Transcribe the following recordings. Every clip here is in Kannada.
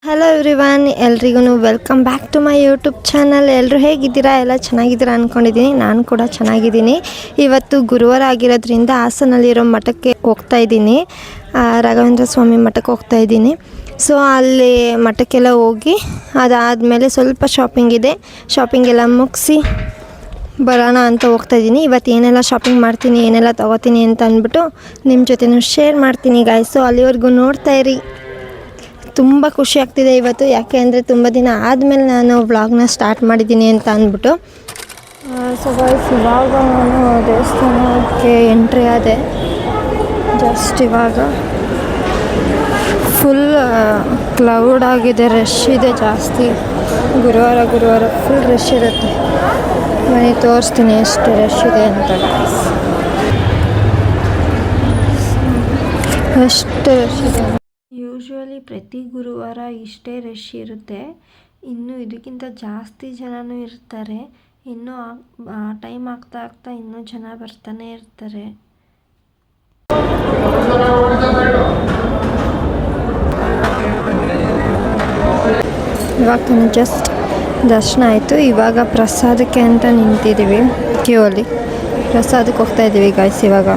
ಹಲೋ ಎವ್ರಿವನ್, ಎಲ್ರಿಗೂ welcome back to my YouTube channel. ಎಲ್ಲರೂ ಹೇಗಿದ್ದೀರಾ? ಎಲ್ಲ ಚೆನ್ನಾಗಿದ್ದೀರಾ ಅಂದ್ಕೊಂಡಿದ್ದೀನಿ. ನಾನು ಕೂಡ ಚೆನ್ನಾಗಿದ್ದೀನಿ. ಇವತ್ತು ಗುರುವಾರ ಆಗಿರೋದ್ರಿಂದ ಹಾಸನಲ್ಲಿರೋ ಮಠಕ್ಕೆ ಹೋಗ್ತಾ ಇದ್ದೀನಿ. ರಾಘವೇಂದ್ರ ಸ್ವಾಮಿ ಮಠಕ್ಕೆ ಹೋಗ್ತಾ ಇದ್ದೀನಿ. ಸೊ ಅಲ್ಲಿ ಮಠಕ್ಕೆಲ್ಲ ಹೋಗಿ ಅದಾದಮೇಲೆ ಸ್ವಲ್ಪ ಶಾಪಿಂಗ್ ಇದೆ, ಶಾಪಿಂಗ್ ಎಲ್ಲ ಮುಗಿಸಿ ಬರೋಣ ಅಂತ ಹೋಗ್ತಾ ಇದ್ದೀನಿ. ಇವತ್ತು ಏನೆಲ್ಲ ಶಾಪಿಂಗ್ ಮಾಡ್ತೀನಿ, ಏನೆಲ್ಲ ತೊಗೋತೀನಿ ಅಂತ ಅಂದ್ಬಿಟ್ಟು ನಿಮ್ಮ ಜೊತೆನೂ ಶೇರ್ ಮಾಡ್ತೀನಿ ಗಾಯ್ಸ್. ಸೊ ಅಲ್ಲಿವರೆಗೂ ನೋಡ್ತಾ ಇರಿ. ತುಂಬ ಖುಷಿ ಆಗ್ತಿದೆ ಇವತ್ತು, ಯಾಕೆ ಅಂದರೆ ತುಂಬ ದಿನ ಆದಮೇಲೆ ನಾನು ವ್ಲಾಗ್ನ ಸ್ಟಾರ್ಟ್ ಮಾಡಿದ್ದೀನಿ ಅಂತ ಅಂದ್ಬಿಟ್ಟು. ಸೊ ಗಾಯ್ಸ್, ಇವಾಗ ನಾನು ದೇವಸ್ಥಾನಕ್ಕೆ ಎಂಟ್ರಿ ಆದೆ. ಜಸ್ಟ್ ಇವಾಗ ಫುಲ್ ಕ್ಲೌಡ್ ಆಗಿದೆ, ರಶ್ ಇದೆ ಜಾಸ್ತಿ. ಗುರುವಾರ ಫುಲ್ ರಶ್ ಇರುತ್ತೆ. ಮನೆ ತೋರಿಸ್ತೀನಿ ಎಷ್ಟು ರಶ್ ಇದೆ ಅಂತ ಗಾಯ್ಸ್. ಅಷ್ಟು ರಶ್ ಇದೆ. ಯೂಶ್ವಲಿ ಪ್ರತಿ ಗುರುವಾರ ಇಷ್ಟೇ ರಶ್ ಇರುತ್ತೆ. ಇನ್ನು ಇದಕ್ಕಿಂತ ಜಾಸ್ತಿ ಜನನೂ ಇರ್ತಾರೆ. ಇನ್ನೂ ಟೈಮ್ ಆಗ್ತಾ ಇನ್ನೂ ಜನ ಬರ್ತಾನೆ ಇರ್ತಾರೆ. ಇವಾಗ ತಾನು ಜಸ್ಟ್ ದರ್ಶನ ಆಯಿತು. ಇವಾಗ ಪ್ರಸಾದಕ್ಕೆ ಅಂತ ನಿಂತಿದ್ದೀವಿ ಕ್ಯೂ ಅಲ್ಲಿ. ಪ್ರಸಾದಕ್ಕೆ ಹೋಗ್ತಾ ಇದ್ದೀವಿ ಗಾಯ್ಸ್. ಇವಾಗ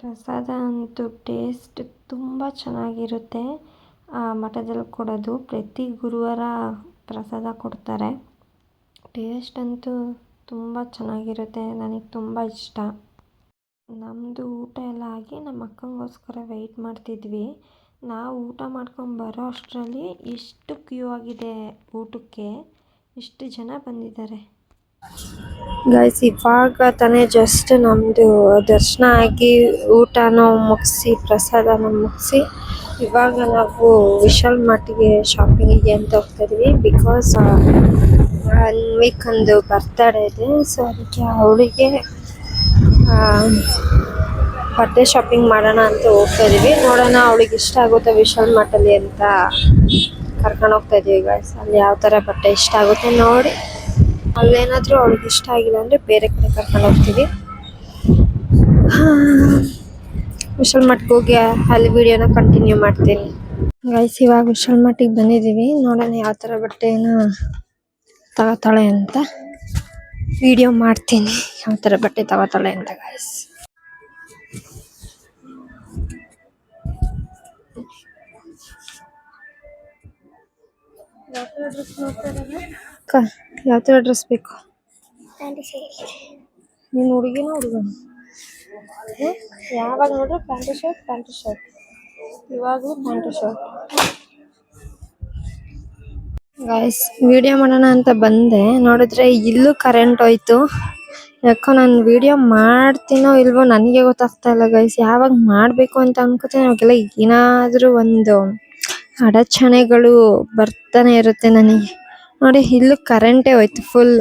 ಪ್ರಸಾದ ಅಂತೂ ಟೇಸ್ಟ್ ತುಂಬ ಚೆನ್ನಾಗಿರುತ್ತೆ. ಮಠದಲ್ಲಿ ಕೊಡೋದು ಪ್ರತಿ ಗುರುವಾರ ಪ್ರಸಾದ ಕೊಡ್ತಾರೆ. ಟೇಸ್ಟ್ ಅಂತೂ ತುಂಬ ಚೆನ್ನಾಗಿರುತ್ತೆ, ನನಗೆ ತುಂಬ ಇಷ್ಟ. ನಮ್ಮದು ಊಟ ಎಲ್ಲ ಆಗಿ ನಮ್ಮ ಅಕ್ಕಂಗೋಸ್ಕರ ವೆಯ್ಟ್ ಮಾಡ್ತಿದ್ವಿ. ನಾವು ಊಟ ಮಾಡ್ಕೊಂಡು ಬರೋ ಅಷ್ಟರಲ್ಲಿ ಇಷ್ಟು ಕ್ಯೂ ಆಗಿದೆ ಊಟಕ್ಕೆ, ಇಷ್ಟು ಜನ ಬಂದಿದ್ದಾರೆ ಗೈಸ್. ಇವಾಗ ತಾನೇ ಜಸ್ಟ್ ನಮ್ಮದು ದರ್ಶನ ಆಗಿ ಊಟನೂ ಮುಗಿಸಿ ಪ್ರಸಾದನ ಮುಗಿಸಿ ಇವಾಗ ನಾವು ವಿಶಾಲ್ ಮಾರ್ಟಿಗೆ ಶಾಪಿಂಗಿಗೆ ಅಂತ ಹೋಗ್ತಾ ಇದ್ವಿ. ಬಿಕಾಸ್ ಅನ್ವಿಕಂದು ಬರ್ತಡೇ ಇದೆ. ಸೊ ಅದಕ್ಕೆ ಅವಳಿಗೆ ಬಟ್ಟೆ ಶಾಪಿಂಗ್ ಮಾಡೋಣ ಅಂತ ಹೋಗ್ತಾ ಇದೀವಿ. ನೋಡೋಣ ಅವಳಿಗೆ ಇಷ್ಟ ಆಗುತ್ತೆ ವಿಶಾಲ್ ಮಾರ್ಟಲ್ಲಿ ಅಂತ ಕರ್ಕೊಂಡು ಹೋಗ್ತಾ ಇದೀವಿ ಗಾಯ್ಸ್. ಅಲ್ಲಿ ಯಾವ ಥರ ಬಟ್ಟೆ ಇಷ್ಟ ಆಗುತ್ತೆ ನೋಡಿ, ಅಲ್ಲೇನಾದರೂ ಅವಳಿಗೆ ಇಷ್ಟ ಆಗಿಲ್ಲ ಅಂದರೆ ಬೇರೆ ಕಡೆ ಕರ್ಕೊಂಡು ಹೋಗ್ತೀವಿ. ವಿಶಾಲ್ ಮಾರ್ಟ್ಗೆ ಹೋಗಿ ಅಲ್ಲಿ ವಿಡಿಯೋನ ಕಂಟಿನ್ಯೂ ಮಾಡ್ತೀನಿ ಗೈಸ್. ಇವಾಗ ವಿಶಾಲ್ ಮಾರ್ಟಿಗೆ ಬಂದಿದ್ದೀವಿ. ನೋಡೋಣ ಯಾವ ಥರ ಬಟ್ಟೆನ ತಗೋತಾಳೆ ಅಂತ ವಿಡಿಯೋ ಮಾಡ್ತೀನಿ, ಯಾವ ಥರ ಬಟ್ಟೆ ತಗೋತಾಳೆ ಅಂತ ಗೈಸ್. ಯಾವ ಥರ ಡ್ರೆಸ್ ಬೇಕು? ನೀನು ಹುಡುಗಿನ ಹುಡುಗನ? ಯಾವಾಗ ನೋಡ್ರಿ ಪ್ಯಾಂಟು ಶರ್ಟ್. ಇವಾಗಲೂ ಪ್ಯಾಂಟು ಶರ್ಟ್. ಗೈಸ್, ವಿಡಿಯೋ ಮಾಡೋಣ ಅಂತ ಬಂದೆ, ನೋಡಿದ್ರೆ ಇಲ್ಲೂ ಕರೆಂಟ್ ಹೋಯ್ತು. ಯಾಕೋ ನಾನು ವಿಡಿಯೋ ಮಾಡ್ತೀನೋ ಇಲ್ವೋ ನನಗೆ ಗೊತ್ತಾಗ್ತಾ ಇಲ್ಲ ಗೈಸ್. ಯಾವಾಗ ಮಾಡಬೇಕು ಅಂತ ಅನ್ಕೋತೀನಿ ಅವಾಗೆಲ್ಲ ಏನಾದರೂ ಒಂದು ಅಡಚಣೆಗಳು ಬರ್ತಾನೆ ಇರುತ್ತೆ ನನಗೆ. ನೋಡಿ, ಇಲ್ಲೂ ಕರೆಂಟೇ ಹೋಯ್ತು ಫುಲ್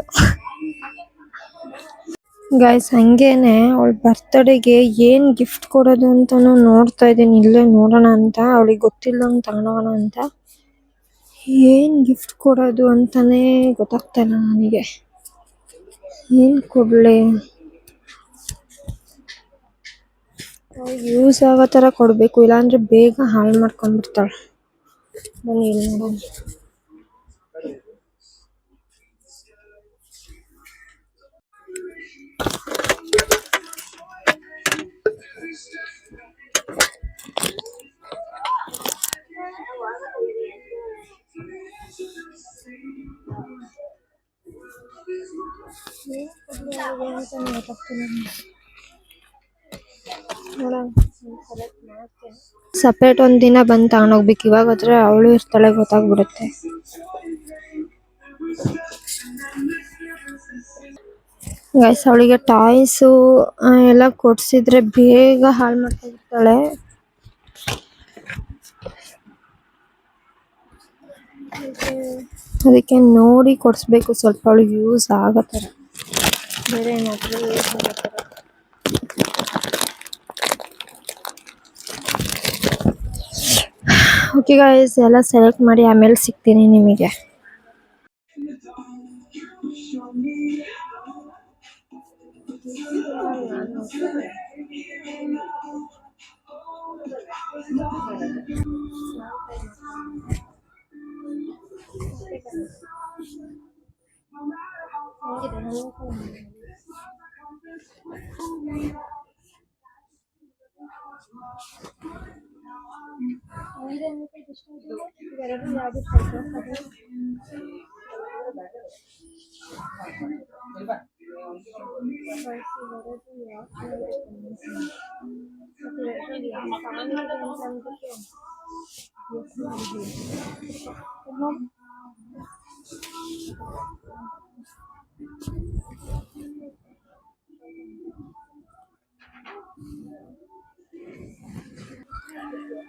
ಗೈಸ್. ಹಂಗೇನೆ ಅವಳ ಬರ್ತಡೆಗೆ ಏನು ಗಿಫ್ಟ್ ಕೊಡೋದು ಅಂತಲೂ ನೋಡ್ತಾ ಇದ್ದೀನಿ. ಇಲ್ಲೇ ನೋಡೋಣ ಅಂತ, ಅವಳಿಗೆ ಗೊತ್ತಿಲ್ಲದಂಗೆ ತಗೊಂಡೋಗೋಣ ಅಂತ. ಏನು ಗಿಫ್ಟ್ ಕೊಡೋದು ಅಂತಾನೆ ಗೊತ್ತಾಗ್ತಾ ಇಲ್ಲ ನನಗೆ. ಏನು ಕೊಡಲಿ? ಯೂಸ್ ಆಗೋ ಥರ ಕೊಡಬೇಕು, ಇಲ್ಲಾಂದರೆ ಬೇಗ ಹಾಳು ಮಾಡ್ಕೊಂಡ್ಬಿಡ್ತಾಳೆ. ಬನ್ನಿ ಇಲ್ಲಿ ನೋಡೋಣ. ಸಪ್ರೇಟ್ ಒಂದು ದಿನ ಬಂದು ತಗೊಂಡೋಗ್ಬೇಕು. ಇವಾಗ ಹೋದ್ರೆ ಅವಳು ಇರ್ತಾಳೆ, ಗೊತ್ತಾಗ್ಬಿಡುತ್ತೆ. ಗೈಸ್, ಅವಳಿಗೆ ಟಾಯ್ಸು ಎಲ್ಲ ಕೊಡ್ಸಿದ್ರೆ ಬೇಗ ಹಾಳು ಮಾಡ್ಕೊಂಡ್ಬಿಡ್ತಾಳೆ. ಅದಕ್ಕೆ ನೋಡಿ ಕೊಡಿಸ್ಬೇಕು, ಸ್ವಲ್ಪ ಅವಳಿಗೆ ಯೂಸ್ ಆಗೋ ಥರ, ಬೇರೆ ಏನಾದರೂ ಯೂಸ್ ಆಗೋ ಥರ. ಓಕೆ ಗೈಸ್, ಎಲ್ಲ ಸೆಲೆಕ್ಟ್ ಮಾಡಿ ಆಮೇಲೆ ಸಿಗ್ತೀನಿ ನಿಮಗೆ.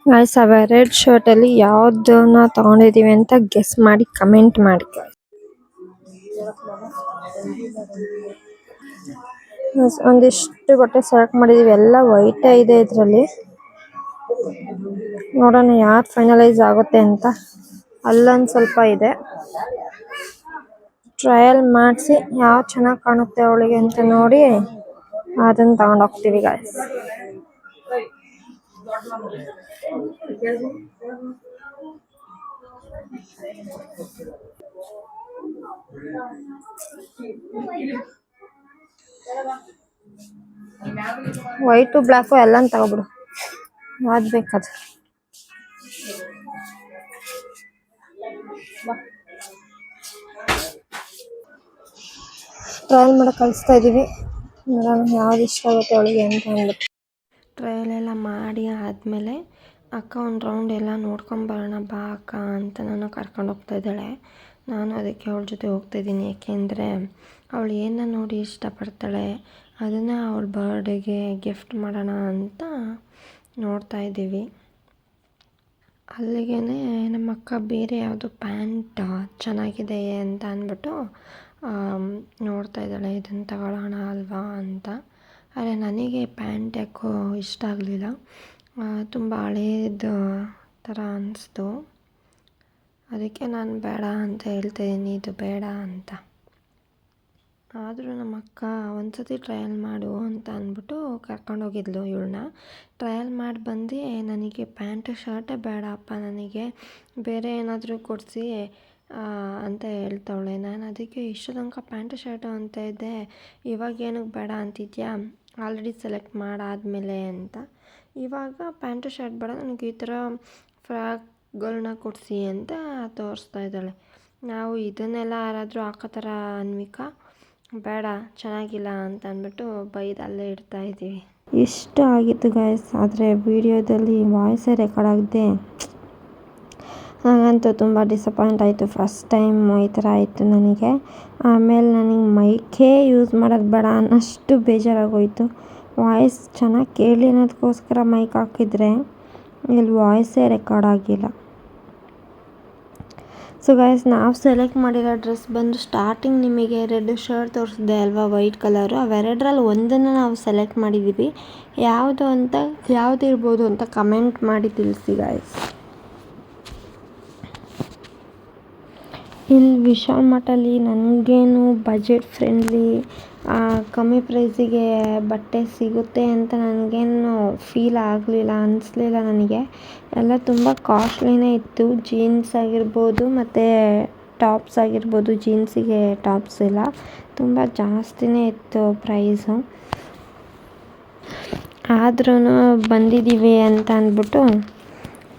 ಗೈಸ್ ಅವೆರಡು ಶರ್ಟಲ್ಲಿ ಯಾವುದನ್ನ ತೊಗೊಂಡಿದ್ದೀವಿ ಅಂತ ಗೆಸ್ ಮಾಡಿ ಕಮೆಂಟ್ ಮಾಡಿ. ಒಂದಿಷ್ಟು ಬಟ್ಟೆ ಸೆಲೆಕ್ಟ್ ಮಾಡಿದೀವಿ, ಎಲ್ಲ ವೈಟ್ ಇದೆ ಇದರಲ್ಲಿ. ನೋಡೋಣ ಯಾರು ಫೈನಲೈಸ್ ಆಗುತ್ತೆ ಅಂತ. ಅಲ್ಲೊಂದು ಸ್ವಲ್ಪ ಇದೆ, ಟ್ರಯಲ್ ಮಾಡಿಸಿ ಯಾವ ಚೆನ್ನಾಗಿ ಕಾಣುತ್ತೆ ಅವಳಿಗೆ ಅಂತ ನೋಡಿ ಅದನ್ನ ತಗೊಂಡು ಹೋಗ್ತೀವಿ ಗಾಯ್ಸ್. ವೈಟು ಬ್ಲ್ಯಾಕು ಎಲ್ಲಾನು ತಗೋಬಿಡು, ಯಾವ್ದು ಬೇಕದು. ಟ್ರಯಲ್ ಮಾಡಕ್ಕೆ ಕಳಿಸ್ತಾ ಇದ್ದೀವಿ, ನೋಡೋಣ ಯಾವ್ದು ಇಷ್ಟ ಆಗುತ್ತೆ ಅವಳಿಗೆ ಅಂತ ಅಂದ್ಬಿಟ್ಟು. ಟ್ರಯಲ್ ಎಲ್ಲ ಮಾಡಿ ಆದಮೇಲೆ ಅಕ್ಕ ಒಂದು ರೌಂಡ್ ಎಲ್ಲ ನೋಡ್ಕೊಂಬರೋಣ ಬಾ ಅಕ್ಕ ಅಂತ ನಾನು ಕರ್ಕೊಂಡು ಹೋಗ್ತಾ ಇದ್ದಾಳೆ. ನಾನು ಅದಕ್ಕೆ ಅವಳ ಜೊತೆ ಹೋಗ್ತಾಯಿದ್ದೀನಿ, ಏಕೆಂದರೆ ಅವಳು ಏನನ್ನ ನೋಡಿ ಇಷ್ಟಪಡ್ತಾಳೆ ಅದನ್ನು ಅವಳ ಬರ್ಡೇಗೆ ಗಿಫ್ಟ್ ಮಾಡೋಣ ಅಂತ ನೋಡ್ತಾ ಇದ್ದೀವಿ. ಅಲ್ಲಿಗೆ ನಮ್ಮ ಅಕ್ಕ ಬೇರೆ ಯಾವುದೋ ಪ್ಯಾಂಟ್ ಚೆನ್ನಾಗಿದೆ ಅಂತ ಅಂದ್ಬಿಟ್ಟು ನೋಡ್ತಾ ಇದ್ದಾಳೆ, ಇದನ್ನು ತಗೊಳ್ಳೋಣ ಅಲ್ವಾ ಅಂತ. ಆದರೆ ನನಗೆ ಪ್ಯಾಂಟ್ ಯಾಕೋ ಇಷ್ಟ ಆಗಲಿಲ್ಲ, ತುಂಬ ಹಳೇದು ಥರ ಅನ್ನಿಸ್ತು. ಅದಕ್ಕೆ ನಾನು ಬೇಡ ಅಂತ ಹೇಳ್ತಾಯಿದ್ದೀನಿ, ಇದು ಬೇಡ ಅಂತ. ಆದರೂ ನಮ್ಮ ಅಕ್ಕ ಒಂದು ಸತಿ ಟ್ರಯಲ್ ಮಾಡು ಅಂತ ಅಂದ್ಬಿಟ್ಟು ಕರ್ಕೊಂಡೋಗಿದ್ಲು ಇವಳನ್ನ. ಟ್ರಯಲ್ ಮಾಡಿ ಬಂದು ನನಗೆ ಪ್ಯಾಂಟು ಶರ್ಟೇ ಬೇಡ ಅಪ್ಪ, ನನಗೆ ಬೇರೆ ಏನಾದರೂ ಕೊಡಿಸಿ ಅಂತ ಹೇಳ್ತಾವಳೆ. ನಾನು ಅದಕ್ಕೆ ಇಷ್ಟು ತನಕ ಪ್ಯಾಂಟು ಶರ್ಟು ಅಂತ ಇದ್ದೆ, ಇವಾಗ ಏನಕ್ಕೆ ಬೇಡ ಅಂತಿದ್ಯಾ, ಆಲ್ರೆಡಿ ಸೆಲೆಕ್ಟ್ ಮಾಡಾದಮೇಲೆ ಅಂತ. ಇವಾಗ ಪ್ಯಾಂಟು ಶರ್ಟ್ ಬೇಡ, ನನಗೆ ಈ ಥರ ಫ್ರಾಕ್ಗಳನ್ನ ಕೊಡಿಸಿ ಅಂತ ತೋರಿಸ್ತಾ ಇದ್ದಾಳೆ. ನಾವು ಇದನ್ನೆಲ್ಲ ಯಾರಾದರೂ ಹಾಕೋ ಥರ ಅನ್ವಿಕಾ ಬೇಡ ಚೆನ್ನಾಗಿಲ್ಲ ಅಂತ ಅಂದ್ಬಿಟ್ಟು ಬೈದು ಅಲ್ಲೇ ಇಡ್ತಾ ಇದ್ದೀವಿ. ಇಷ್ಟ ಆಗಿತ್ತು ಗಾಯ್ಸ್, ಆದರೆ ವಿಡಿಯೋದಲ್ಲಿ ವಾಯ್ಸೇ ರೆಕಾರ್ಡ್ ಆಗದೆ ನನಗಂತೂ ತುಂಬ ಡಿಸಪಾಯಿಂಟ್ ಆಯಿತು. ಫಸ್ಟ್ ಟೈಮ್ ಈ ಥರ ಆಯಿತು ನನಗೆ. ಆಮೇಲೆ ನನಗೆ ಮೈಕೇ ಯೂಸ್ ಮಾಡೋದು ಬೇಡ ಅನ್ನೋಷ್ಟು ಬೇಜಾರಾಗೋಯಿತು. ವಾಯ್ಸ್ ಚೆನ್ನಾಗಿ ಕೇಳಲಿ ಅನ್ನೋದಕ್ಕೋಸ್ಕರ ಮೈಕ್ ಹಾಕಿದರೆ ಇಲ್ಲಿ ವಾಯ್ಸೇ ರೆಕಾರ್ಡ್ ಆಗಿಲ್ಲ. ಸೊ ಗೈಸ್, ನಾವು ಸೆಲೆಕ್ಟ್ ಮಾಡಿರೋ ಡ್ರೆಸ್ ಬಂದು ಸ್ಟಾರ್ಟಿಂಗ್ ನಿಮಗೆ ರೆಡ್ ಶರ್ಟ್ ತೋರಿಸಿದೆ ಅಲ್ವಾ, ವೈಟ್ ಕಲರು. ಅವೆರಡರಲ್ಲಿ ಒಂದನ್ನು ನಾವು ಸೆಲೆಕ್ಟ್ ಮಾಡಿದ್ದೀವಿ. ಯಾವುದು ಇರ್ಬೋದು ಅಂತ ಕಮೆಂಟ್ ಮಾಡಿ ತಿಳಿಸಿ ಗೈಸ್. ಇಲ್ಲಿ ವಿಶಾಲ್ ಮಾರ್ಟಲ್ಲಿ ನನಗೇನು ಬಜೆಟ್ ಫ್ರೆಂಡ್ಲಿ ಕಮ್ಮಿ ಪ್ರೈಸಿಗೆ ಬಟ್ಟೆ ಸಿಗುತ್ತೆ ಅಂತ ನನಗೇನು ಫೀಲ್ ಆಗಲಿಲ್ಲ, ಅನ್ನಿಸ್ಲಿಲ್ಲ ನನಗೆ. ಎಲ್ಲ ತುಂಬ ಕಾಸ್ಟ್ಲಿನೇ ಇತ್ತು. ಜೀನ್ಸ್ ಆಗಿರ್ಬೋದು ಮತ್ತು ಟಾಪ್ಸ್ ಆಗಿರ್ಬೋದು, ಜೀನ್ಸಿಗೆ ಟಾಪ್ಸ್ ಎಲ್ಲ ತುಂಬ ಜಾಸ್ತಿನೇ ಇತ್ತು ಪ್ರೈಸು. ಆದ್ರೂ ಬಂದಿದ್ದೀವಿ ಅಂತ ಅಂದ್ಬಿಟ್ಟು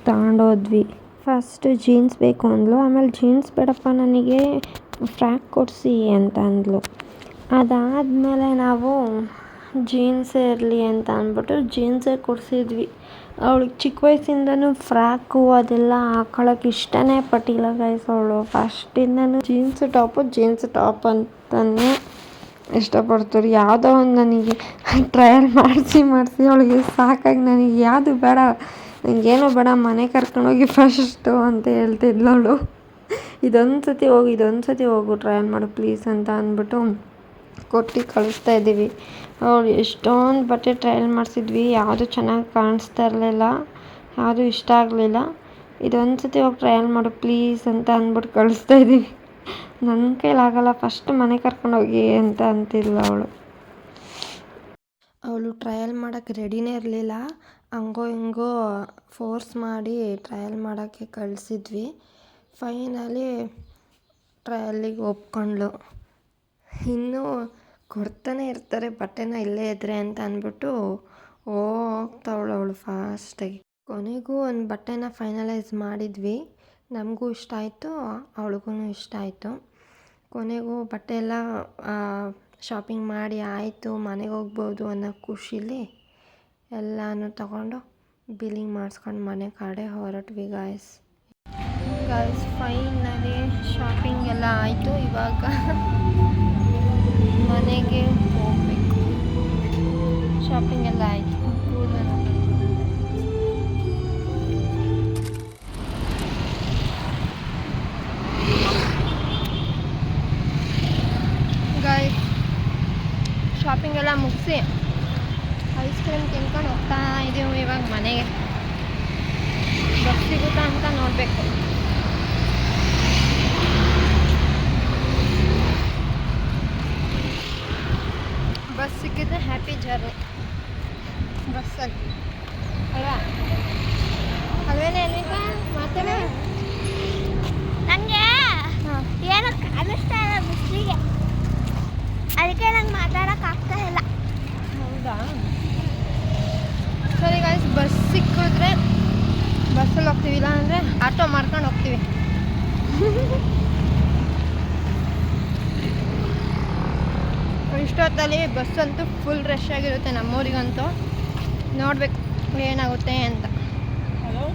ತಗೊಂಡೋದ್ವಿ. ಫಸ್ಟು ಜೀನ್ಸ್ ಬೇಕು ಅಂದ್ಲು, ಆಮೇಲೆ ಜೀನ್ಸ್ ಬೇಡಪ್ಪ ನನಗೆ ಫ್ರಾಕ್ ಕೊಡಿಸಿ ಅಂತ ಅಂದ್ಲು. ಅದಾದಮೇಲೆ ನಾವು ಜೀನ್ಸೇ ಇರಲಿ ಅಂತ ಅಂದ್ಬಿಟ್ಟು ಜೀನ್ಸೇ ಕೊಡಿಸಿದ್ವಿ. ಅವಳಿಗೆ ಚಿಕ್ಕ ವಯಸ್ಸಿಂದನೂ ಫ್ರಾಕು ಅದೆಲ್ಲ ಹಾಕೊಳ್ಳೋಕೆ ಇಷ್ಟನೇ ಪಟ್ಟಿಲ್ಲ ಗೈಸ್. ಅವಳು ಫಸ್ಟಿಂದನೂ ಜೀನ್ಸ್ ಟಾಪ್ ಅಂತಲೇ ಇಷ್ಟಪಡ್ತಾರೆ. ಯಾವುದೋ ಒಂದು ನನಗೆ ಟ್ರಯಲ್ ಮಾಡಿಸಿ ಅವಳಿಗೆ ಸಾಕಾಗಿ ನನಗೆ ಯಾವುದು ಬೇಡ, ನನಗೇನೋ ಬೇಡ, ಮನೆ ಕರ್ಕೊಂಡೋಗಿ ಫಸ್ಟು ಅಂತ ಹೇಳ್ತಿದ್ಲು ಅವಳು. ಇದೊಂದು ಸತಿ ಹೋಗು ಟ್ರಯಲ್ ಮಾಡು ಪ್ಲೀಸ್ ಅಂತ ಅಂದ್ಬಿಟ್ಟು ಕೊಟ್ಟು ಕಳಿಸ್ತಾ ಇದ್ದೀವಿ. ಅವಳು ಎಷ್ಟೊಂದು ಬಟ್ಟೆ ಟ್ರಯಲ್ ಮಾಡಿಸಿದ್ವಿ, ಯಾವುದು ಚೆನ್ನಾಗಿ ಕಾಣಿಸ್ತಾ ಇರಲಿಲ್ಲ, ಯಾವುದು ಇಷ್ಟ ಆಗಲಿಲ್ಲ. ಇದೊಂದು ಸತಿ ಹೋಗಿ ಟ್ರಯಲ್ ಮಾಡು ಪ್ಲೀಸ್ ಅಂತ ಅಂದ್ಬಿಟ್ಟು ಕಳಿಸ್ತಾ ಇದ್ದೀವಿ. ನನ್ನ ಕೈಲಾಗಲ್ಲ, ಫಸ್ಟ್ ಮನೆ ಕರ್ಕೊಂಡೋಗಿ ಅಂತ ಅಂತಿದ್ಲು ಅವಳು ಟ್ರಯಲ್ ಮಾಡೋಕ್ಕೆ ರೆಡಿನೇ ಇರಲಿಲ್ಲ. ಹಂಗೋ ಹಿಂಗೋ ಫೋರ್ಸ್ ಮಾಡಿ ಟ್ರಯಲ್ ಮಾಡೋಕ್ಕೆ ಕಳಿಸಿದ್ವಿ. ಫೈನಲಿ ಟ್ರಯಲ್ಲಿಗೆ ಒಪ್ಕೊಂಡ್ಳು. ಇನ್ನೂ ಕೊಡ್ತಾನೆ ಇರ್ತಾರೆ ಬಟ್ಟೆನ ಇಲ್ಲೇ ಇದ್ರೆ ಅಂತ ಅಂದ್ಬಿಟ್ಟು ಹೋಗ್ತಾವಳು ಅವಳು ಫಾಸ್ಟಾಗಿ. ಕೊನೆಗೂ ಒಂದು ಬಟ್ಟೆನ ಫೈನಲೈಸ್ ಮಾಡಿದ್ವಿ. ನಮಗೂ ಇಷ್ಟ ಆಯಿತು, ಅವಳಿಗೂ ಇಷ್ಟ ಆಯಿತು. ಕೊನೆಗೂ ಬಟ್ಟೆ ಎಲ್ಲ ಶಾಪಿಂಗ್ ಮಾಡಿ ಆಯಿತು, ಮನೆಗೆ ಹೋಗ್ಬೋದು ಅನ್ನೋ ಖುಷಿಲಿ ಎಲ್ಲನೂ ತಗೊಂಡು ಬಿಲ್ಲಿಂಗ್ ಮಾಡಿಸ್ಕೊಂಡು ಮನೆ ಕಡೆ ಹೊರಟ್ವಿ ಗಾಯ್ಸ್. ಫೈನಲಿ ಶಾಪಿಂಗ್ ಎಲ್ಲ ಆಯಿತು. ಇವಾಗ ಮನೆಗೆ ಹೋಗಬೇಕು. ಶಾಪಿಂಗ್ ಎಲ್ಲ ಆಯಿತು. ಗಾಯ್ಸ್ ಶಾಪಿಂಗ್ ಎಲ್ಲ ಮುಗಿಸಿ ಐಸ್ ಕ್ರೀಮ್ ತಿನ್ಕೊಂಡು ಹೋಗ್ತಾ ಇದ್ದೀವಿ ಇವಾಗ ಮನೆಗೆ. ಬಸ್ ಸಿಗುತ್ತಾ ಅಂತ ನೋಡಬೇಕು. ಬಸ್ ಸಿಕ್ಕಿದ್ರೆ ಹ್ಯಾಪಿ ಜರ್ನಿ ಬಸ್ಸಲ್ಲಿ ಅಲ್ವಾ? ಅಲ್ವೇನೆ ಅಲ್ವಿಕಾ ಮಾತಾಡ. ನನಗೆ ಏನೋ ಕಾಣಿಸ್ತಾ ಇಲ್ಲ ಬಿಸಿಲಿಗೆ, ಅದಕ್ಕೆ ನಂಗೆ ಮಾತಾಡೋಕ್ಕಾಗ್ತಾ ಇಲ್ಲ. ಹೌದಾ? ಸರಿ ಗಾಯ್ಸ್, ಬಸ್ ಸಿಕ್ಕಿದ್ರೆ ಬಸ್ಸಲ್ಲಿ ಹೋಗ್ತೀವಿ, ಇಲ್ಲ ಅಂದರೆ ಆಟೋ ಮಾಡ್ಕೊಂಡು ಹೋಗ್ತೀವಿ. ಇಷ್ಟೊತ್ತಲ್ಲಿ ಬಸ್ಸಂತೂ ಫುಲ್ ರಶ್ ಆಗಿರುತ್ತೆ ನಮ್ಮೂರಿಗಂತೂ. ನೋಡಬೇಕು ಏನಾಗುತ್ತೆ ಅಂತ. ಹಲೋ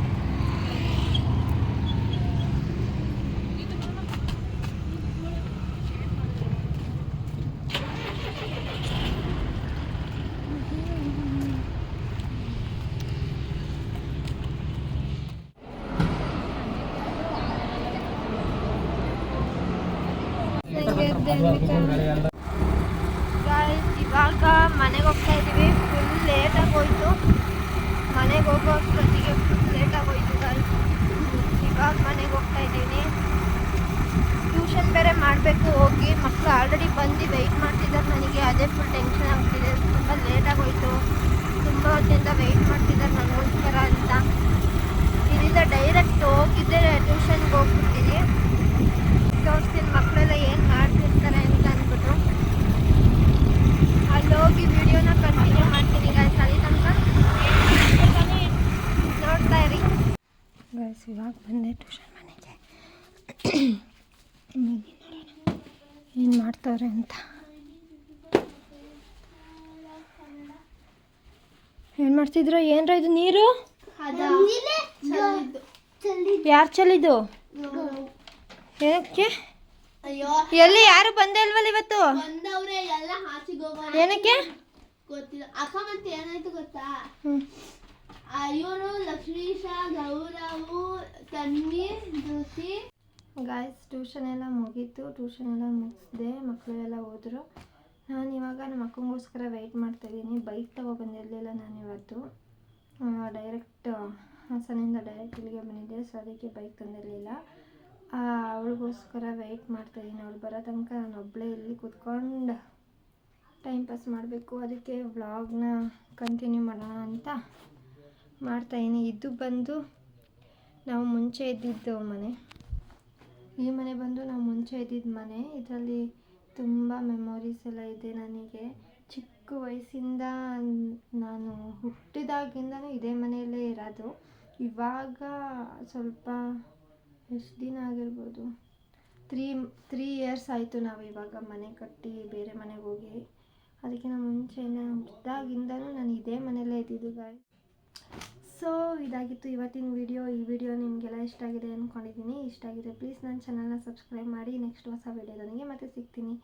ಇವಾಗ ಮನೆಗೆ ಹೋಗ್ತಾ ಇದ್ದೀವಿ. ಫುಲ್ ಲೇಟಾಗಿ ಹೋಯ್ತು. ಮನೆಗೆ ಹೋಗೋ ಅಷ್ಟೊತ್ತಿಗೆ ಫುಲ್ ಲೇಟಾಗಿ ಹೋಯ್ತು ಗಾಯ್ಸ್. ಇವಾಗ ಮನೆಗೆ ಹೋಗ್ತಾ ಇದ್ದೀನಿ. ಟ್ಯೂಷನ್ ಬೇರೆ ಮಾಡಬೇಕು ಹೋಗಿ. ಮಕ್ಕಳು ಆಲ್ರೆಡಿ ಬಂದು ವೆಯ್ಟ್ ಮಾಡ್ತಿದ್ದಾರೆ ನನಗೆ. ಅದೇ ಫುಲ್ ಟೆನ್ಷನ್ ಆಗ್ತಿದೆ. ತುಂಬ ಲೇಟಾಗಿ ಹೋಯ್ತು. ತುಂಬ ಹೊತ್ತಿಂದ ವೆಯ್ಟ್ ಮಾಡ್ತಿದ್ದಾರೆ ನನಗೋಸ್ಕರ ಅಂತ. ಇಲ್ಲಿಂದ ಡೈರೆಕ್ಟ್ ಹೋಗಿದ್ದೆ ಟ್ಯೂಷನ್ಗೆ ಹೋಗ್ಬಿಡ್ತೀನಿ. ತೋರಿಸ್ತೀನಿ ಮಕ್ಕಳೆಲ್ಲ ಏನು ಮಾಡ್ತಿರ್ತಾರೆ ಅಂತ ಅಂದ್ಬಿಟ್ಟು. ಅಲ್ಲಿ ಹೋಗಿ ವಿಡಿಯೋನ ಕಂಟಿನ್ಯೂ ಮಾಡ್ತೀನಿ ಗಾಯ್ಸ್. ಅಲ್ಲಿ ತನಕ ನೋಡ್ತಾ ಇರಿ ಗಾಯ್ಸ್. ಇವಾಗ ಬಂದೆ ಟ್ಯೂಷನ್ ಮನೆಗೆ. ಏನು ಮಾಡ್ತಾವ್ರೆ ಅಂತ. ಏನು ಮಾಡ್ತಿದ್ರು? ಏನರ ಇದು ನೀರು ಯಾರು ಚೆಲ್ಲಿದ್ದು? ಏನಕ್ಕೆ? ಎಲ್ಲಿ ಯಾರು ಬಂದೇ ಇಲ್ವಲ್ಲ ಇವತ್ತು? ಏನಕ್ಕೆ ಗೊತ್ತಿಲ್ಲ ಅಕ್ಕ. ಮತ್ತೆ ಏನಾಯ್ತು ಗೊತ್ತಾ? ಇವರು ಲಕ್ಷ್ಮೀಶ, ಗೌರವು, ತನ್ವಿ, ಜ್ಯೋತಿ. ಗಾಯ್ಸ್ ಟ್ಯೂಷನ್ ಎಲ್ಲ ಮುಗೀತು. ಟ್ಯೂಷನ್ ಎಲ್ಲ ಮುಗಿಸ್ದೆ, ಮಕ್ಕಳು ಎಲ್ಲ ಹೋದರು. ನಾನು ಇವಾಗ ನಮ್ಮ ಅಕ್ಕಂಗೋಸ್ಕರ ವೆಯ್ಟ್ ಮಾಡ್ತಾಯಿದ್ದೀನಿ. ಬೈಕ್ ತೊಗೊಬಂದಿರಲಿಲ್ಲ ನಾನು ಇವತ್ತು. ಡೈರೆಕ್ಟ್ ಹಾಸನಿಂದ ಡೈರೆಕ್ಟ್ ಇಲ್ಲಿಗೆ ಬಂದಿದ್ದೆ, ಸೊ ಅದಕ್ಕೆ ಬೈಕ್ ತಂದಿರಲಿಲ್ಲ. ಅವಳಿಗೋಸ್ಕರ ವೆಯ್ಟ್ ಮಾಡ್ತಾಯಿದ್ದೀನಿ. ಅವಳು ಬರೋ ತನಕ ನಾನು ಒಬ್ಬಳೇ ಇಲ್ಲಿ ಕೂತ್ಕೊಂಡು ಟೈಮ್ ಪಾಸ್ ಮಾಡಬೇಕು. ಅದಕ್ಕೆ ವ್ಲಾಗ್ನ ಕಂಟಿನ್ಯೂ ಮಾಡೋಣ ಅಂತ ಮಾಡ್ತಾಯಿದ್ದೀನಿ. ಇದು ಬಂದು ನಾವು ಮುಂಚೆ ಇದ್ದಿದ್ದು ಮನೆ. ಈ ಮನೆ ಬಂದು ನಾವು ಮುಂಚೆ ಇದ್ದಿದ್ದ ಮನೆ. ಇದರಲ್ಲಿ ತುಂಬ ಮೆಮೊರೀಸ್ ಎಲ್ಲ ಇದೆ ನನಗೆ. ಚಿಕ್ಕ ವಯಸ್ಸಿಂದ ನಾನು ಹುಟ್ಟಿದಾಗಿಂದನೂ ಇದೇ ಮನೆಯಲ್ಲೇ ಇರೋದು. ಇವಾಗ ಸ್ವಲ್ಪ ಎಷ್ಟು ದಿನ ಆಗಿರ್ಬೋದು, ತ್ರೀ ಇಯರ್ಸ್ ಆಯಿತು ನಾವು ಇವಾಗ ಮನೆ ಕಟ್ಟಿ ಬೇರೆ ಮನೆಗೆ ಹೋಗಿ. ಅದಕ್ಕಿಂತ ಮುಂಚೆಯಿಂದ ಹುಟ್ಟಿದಾಗಿಂದನೂ ನಾನು ಇದೇ ಮನೆಯಲ್ಲೇ ಇದ್ದಿದ್ದು ಗಾಯ್ಸ್. ಸೊ ಇದಾಗಿತ್ತು ಇವತ್ತಿನ ವಿಡಿಯೋ. ಈ ವಿಡಿಯೋ ನಿಮಗೆಲ್ಲ ಇಷ್ಟ ಆಗಿದೆ ಅಂದ್ಕೊಂಡಿದ್ದೀನಿ. ಇಷ್ಟ ಆಗಿದೆ ಪ್ಲೀಸ್ ನನ್ನ ಚಾನಲ್ನ ಸಬ್ಸ್ಕ್ರೈಬ್ ಮಾಡಿ. ನೆಕ್ಸ್ಟ್ ಹೊಸ ವಿಡಿಯೋದೊಂದಿಗೆ ಮತ್ತೆ ಸಿಗ್ತೀನಿ.